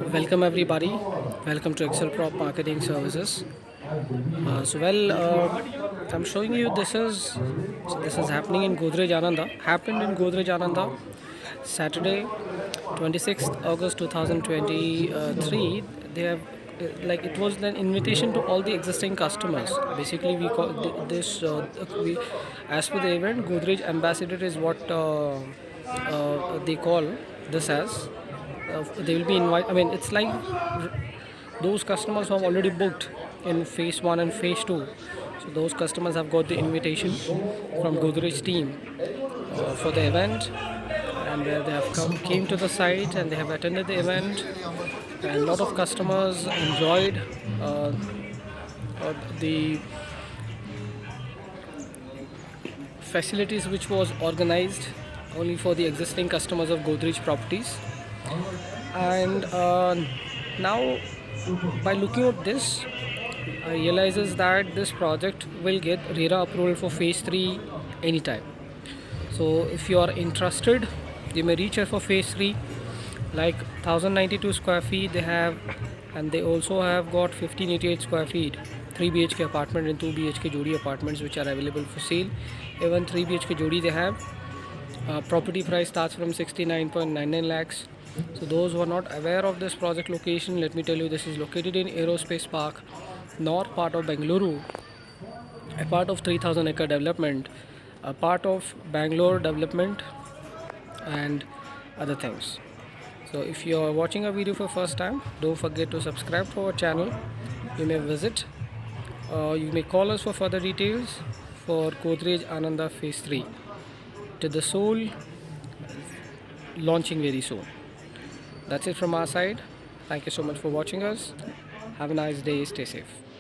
Welcome everybody. Welcome to HExcelprop Marketing Services. I'm showing you this is happening in Godrej Ananda. Happened in Godrej Ananda, Saturday, 26th August 2023. They have like it was an invitation to all the existing customers. Basically, we call this we as per the event, Godrej Ambassador is what they call this as. They will be invited. I mean, it's like those customers who have already booked in phase 1 and phase 2. So those customers have got the invitation from Godrej team for the event, and they have came to the site and they have attended the event, and a lot of customers enjoyed the facilities which was organized only for the existing customers of Godrej properties. And now, by looking at this, I realizes that this project will get RERA approval for phase 3 anytime. So if you are interested, you may reach out for phase 3, like 1092 square feet they have, and they also have got 1588 square feet 3 BHK apartment and 2 BHK Jodi apartments which are available for sale. Even 3 BHK Jodi they have. Property price starts from 69.99 lakhs. So those who are not aware of this project location, let me tell you, this is located in Aerospace Park, north part of Bangalore, a part of 3000 acre development, a part of Bangalore development, and other things. So if you are watching a video for first time, don't forget to subscribe to our channel. You may visit, you may call us for further details for Godrej Ananda phase 3 to the soul, launching very soon. That's it from our side. Thank you so much for watching us. Have a nice day. Stay safe.